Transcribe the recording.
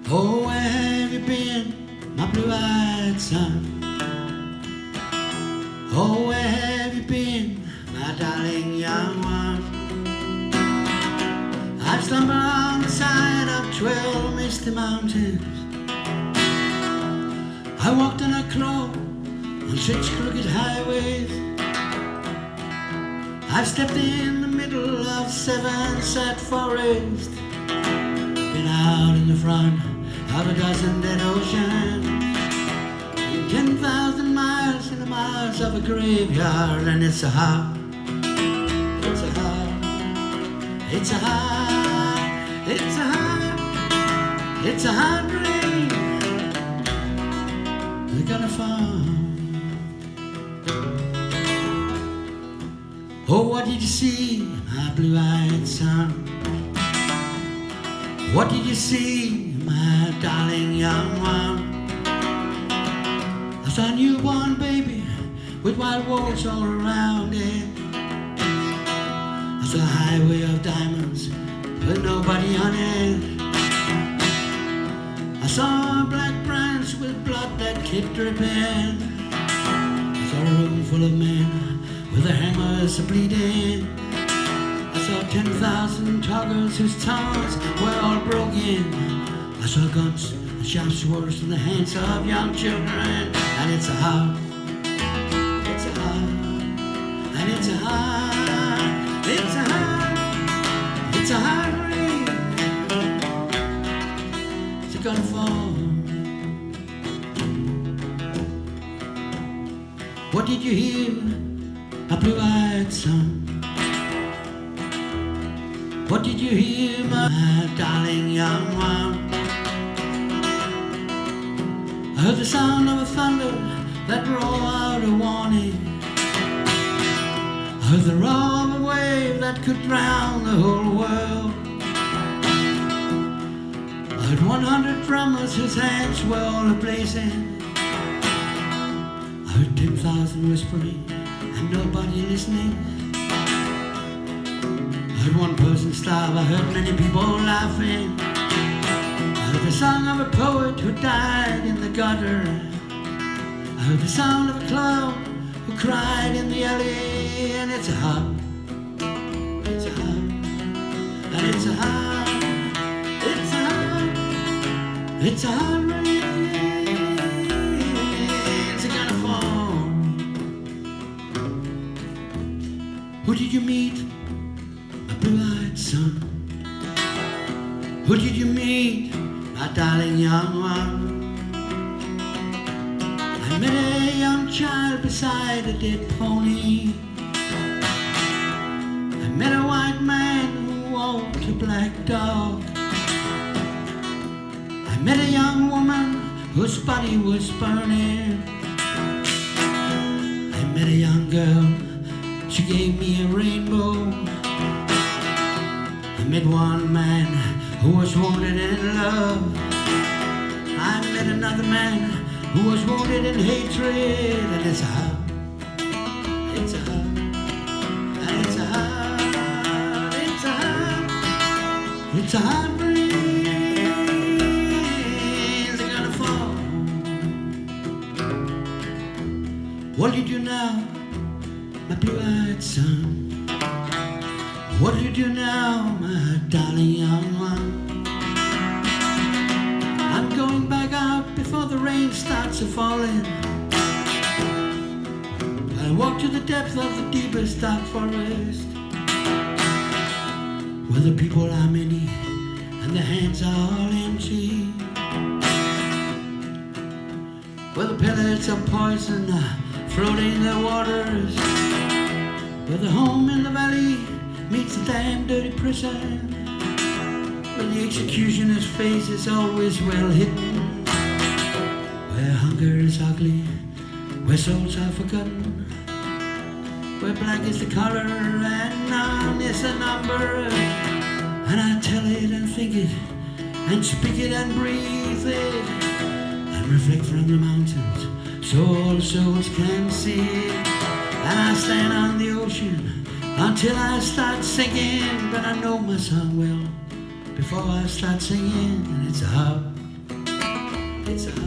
Oh, where have you been, my blue-eyed son? Oh, where have you been, my darling young one? I've stumbled on the side of 12 misty mountains. I walked on a claw on 6 crooked highways. I've stepped in the middle of 7 sad forests. Been out in the front of a dozen dead oceans. 10,000 miles in the miles of a graveyard. And it's a hard, it's a hard, it's a hard, it's a hard, it's a hard rain. We're gonna fall. Oh, what did you see, my blue-eyed son? What did you see, my darling young one? I saw a newborn baby with wild walls all around it. I saw a highway of diamonds with nobody on it. I saw a black branch with blood that kept dripping. I saw a room full of men with their hammers bleeding. I saw 10,000 toggers whose tongues were all broken. I saw guns and sharp swords in the hands of young children. And it's a hard, it's a hard, and it's a hard, it's a hard, it's a hard rain. It's gonna fall. What did you hear, my blue-eyed son? What did you hear, my darling young one? I heard the sound of a thunder that roared out a warning. I heard the roar of a wave that could drown the whole world. I heard 100 drummers whose hands were all a-blazing. I heard 10,000 whispering and nobody listening. I heard one person starve, I heard many people laughing. I heard the song of a poet who died in the gutter. I heard the sound of a clown who cried in the alley. And it's a hard, it's a hard, and it's a hard, it's a hard, it's a hard rain. It's gonna fall. Who did you meet, my blue-eyed son? Who did you meet, my darling young one? I met a young child beside a dead pony. I met a white man who walked a black dog. I met a young woman whose body was burning. I met a young girl, she gave me a rainbow. I met one man who was wounded in love. I met another man who was wounded in hatred. And it's a hard, it's a hard, and it's a hard, it's a hard, it's a hard breeze are gonna fall. What do you do now, my blue-eyed son? What do you do now, my darling young one? I'm going back out before the rain starts a-falling. I walk to the depth of the deepest dark forest, where the people are many and the hands are all empty, where the pellets of poison are floating the waters, where the home in the valley meets the damn dirty prison, where the executioner's face is always well hidden, where hunger is ugly, where souls are forgotten, where black is the color and none is the number. And I tell it and think it and speak it and breathe it and reflect from the mountains so all souls can see it. And I stand on the ocean until I start singing, but I know my song well before I start singing. And it's a hard, It's a